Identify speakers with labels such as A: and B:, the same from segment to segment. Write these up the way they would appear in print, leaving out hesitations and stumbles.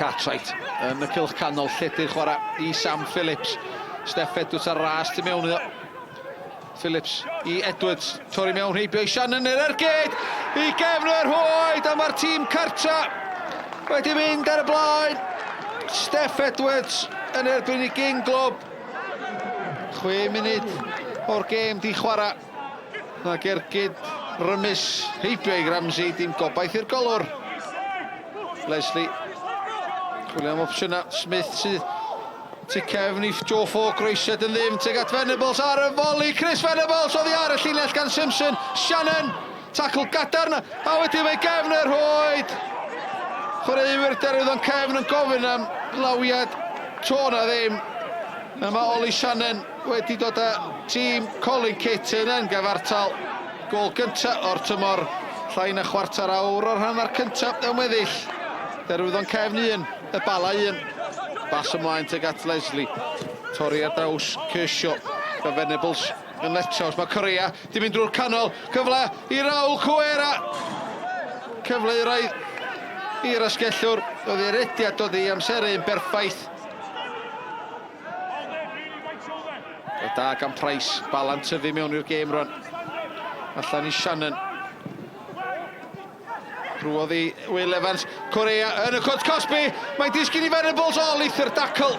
A: Cartwright yn y cylch canol, lledu'r chwarae i Sam Phillips. Steff Edwards ar ras tu mewn iddo. Phillips i Edwards, torri mewn heibio i Shannon yr ergyd, i gefn yr hwyd, a mae'r tîm cartra wedi mynd ar y blaen. Steff Edwards yn erbyn i Ginglob. 6 munud o'r gêm di chwarae. Ac ergyd rymus heibio i Ramsey, dim gobaith i'r golwr. Leslie, chwilio am opsiynau, Smith sydd tu cefn i Joe Falk, Reisiad yn ddim, tuag at Venables ar y foli, Chris Venables oddi ar y llinell gan Simpson, Shannon, tacl gadarn, a wedyn mae gefn yr hwyd. Chwaraewyr Derwyddon Cefn yn gofyn am lawiad, to na ddim. A mae Ollie Shannon wedi dod â tîm Colin Kitten yn gyfartal. Gôl gyntaf o'r tymor, llai na chwarter awr o'r hanner cyntaf yn weddill. Derwyddon Cefn 1, y Bala 1. Bas ymlaen tuag at Leslie. Torri ar draws Kershaw. Mae Venables yn letchaws. Mae Correa di mynd drwy'r canol. Cyfle i Raul Cwera. Cyfle i raidd i'r asgellwr. Oedd i'r ediad dod i amseru'n berffaith. O da gan Price. Bala'n tyfu mewn i'r gêm rwan. Allan i Shannon. Rwodd i Will Evans, Correa yn y cwrt Cosby, mae'n disgyn i Venables o lithr dacl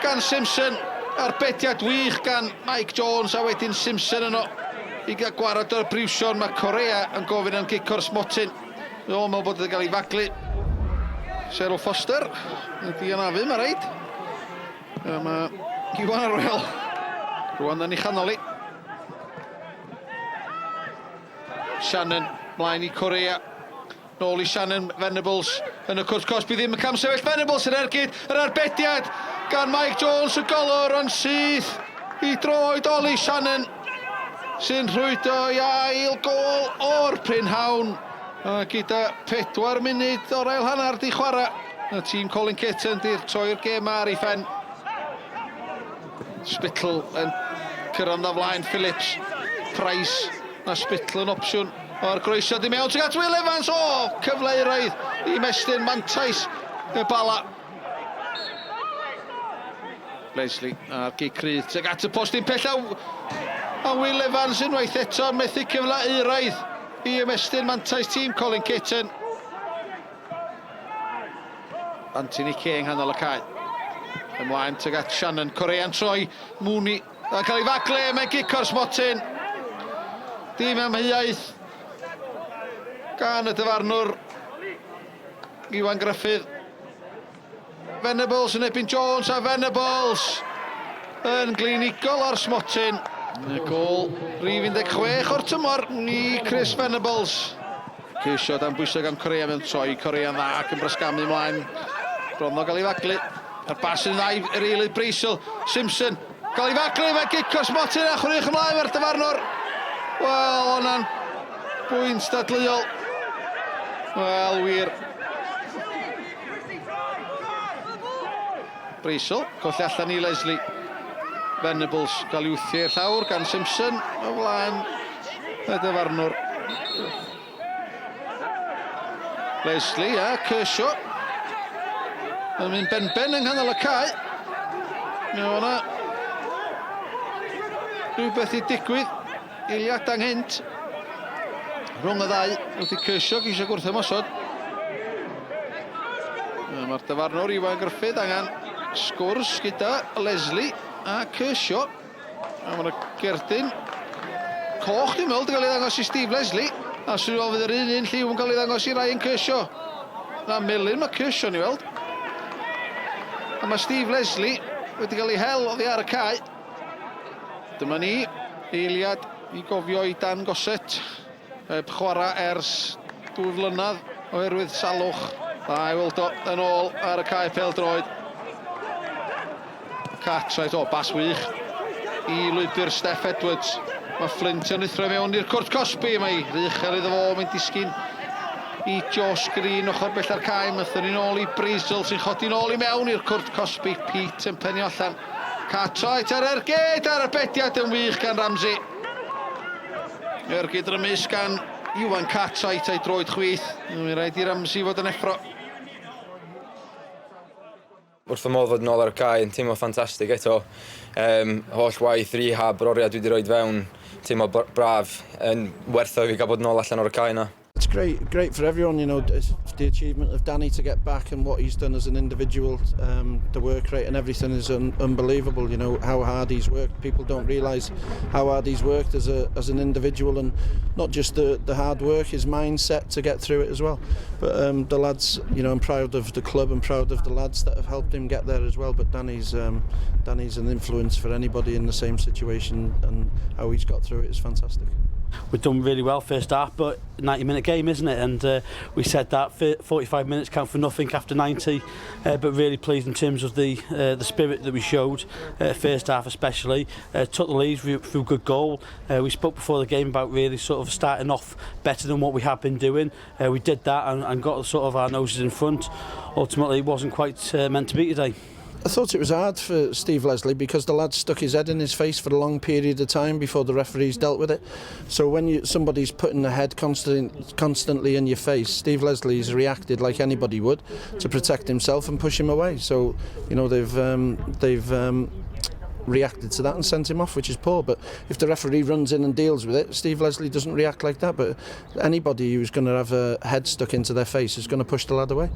A: gan Simpson, arbediad wych gan Mike Jones, a wedyn Simpson yno i gael gwarad o'r briwsion. Mae Correa yn gofyn am gic o'r smotyn. O, mae'n bod wedi cael ei faglu. Cheryl Foster wedi anafu, mae reid. Mae Iwan Arwel rwan yn ei chanoli. Shannon, mlaen i Correa. Nôl i Shannon, Venables yn y cwrt Cosby, ddim yn camsefyll. Venables yn ergyd, yr arbediad gan Mike Jones, y golwr yn syth i droed Ollie Shannon sy'n rhwydo i ail gôl o'r Prynhawn. Gyda 4 munud o'r ail hanner di chwarae. Y tîm Colin Kitten di'r troi'r gêm ar ei phen. Spittle yn cyrraedd o flaen Phillips, Price a Spittle yn opsiwn o'r groeso di mewn tuag at Will Evans. O, cyfle i raidd i Mestyn Mantais y Bala. Leslie a'r gic rydd tuag at y postyn pell a Will Evans unwaith eto methu cyfle i raidd i Mestyn Mantais tîm Colin Kitten. Anthony King nghanol y cae. Ymlaen tuag at Shannon, Correa'n troi, Mooney yn cael ei fagle, mae'n gic o'r smotyn. Dim amheuaeth gan y dyfarnwr Iwan Gruffydd. Venables yn ebyn Jones, a Venables yn glinigol o'r smotyn. Y gôl rhif 16 o'r tymor i Chris Venables. Ceisio dan bwysig am Correa mewn troi. Correa'n dda ac yn brysgamu ymlaen. Bron o gael ei faglu. Yr bas yn dda i'r eilydd Breisel. Simpson gael ei faglu, mae gic o'r smotyn a chwrych ymlaen mae'r dyfarnwr. Wel, hwnna'n bwynt dadleuol. Wel, wir. Breisel, colli allan i Leslie. Venables gael ei wthio i'r llawr gan Simpson. O flaen y dyfarnwr. Leslie a Kershaw. Yn mynd ben yng nghanol y cae. Mae hwnna rhywbeth i digwydd. Eiliad anghynt rhwng y ddau. Wrth i Kershaw eisiau gwrthymosod. Mae'r dyfarnwr Iwan Gruffydd angen sgwrs gyda Leslie a Kershaw. A mae'na gerdyn coch dwi'n meddwl wedi cael ei ddangos i Steve Leslie. A sy'n fydd yr un lliw yn cael ei ddangos i Ryan Kershaw. Na melyn mae Kershaw ni weld. A mae Steve Leslie wedi cael ei hel oddi ar y cae. Dyma ni, eiliad i gofio i Dan Goset. Heb chwarae ers 2 flynedd oherwydd salwch. Da i weld o yn ôl ar y cae pêl-droed. Cartwright, o, bas wych i lwybr Steff Edwards. Mae Flint yn uthro mewn i'r cwrt Cosby. Mae Richel iddo fo, mae'n disgyn i Josh Green ochr bell ar cae. Mythyn ni nôl i Breisel sy'n chodi nôl i mewn i'r cwrt Cosby. Pete yn penio allan. Cartwright ar ergyd ar y bediad yn wych gan Ramsey. Ergyd rymus gan Iwan Cartwright a'i droed chwith. Mae'n rhaid i Ramsey fod yn effro.
B: Wrth y modd fod yn ôl ar y cae yn teimlo ffantastig eto. Holl waith rehab, broriad dwi wedi rhoi fewn, teimlo braf, yn werth o fi gael bod yn ôl allan o'r cae yna.
C: It's great for everyone, you know, the achievement of Danny to get back and what he's done as an individual, the work rate and everything is unbelievable, you know, how hard he's worked. People don't realise how hard he's worked as an individual, and not just the hard work, his mindset to get through it as well. But the lads, you know, I'm proud of the club and proud of the lads that have helped him get there as well, but Danny's an influence for anybody in the same situation, and how he's got through it is fantastic.
D: We've done really well first half, but 90-minute game, isn't it? And we said that 45 minutes count for nothing after 90, but really pleased in terms of the spirit that we showed, first half especially. Took the lead through good goal. We spoke before the game about really sort of starting off better than what we have been doing. We did that and got sort of our noses in front. Ultimately, it wasn't quite meant to be today.
C: I thought it was hard for Steve Leslie because the lad stuck his head in his face for a long period of time before the referees dealt with it. So when somebody's putting the head constantly in your face, Steve Leslie's reacted like anybody would to protect himself and push him away. So, you know, they've reacted to that and sent him off, which is poor. But if the referee runs in and deals with it, Steve Leslie doesn't react like that. But anybody who's going to have a head stuck into their face is going to push the lad away.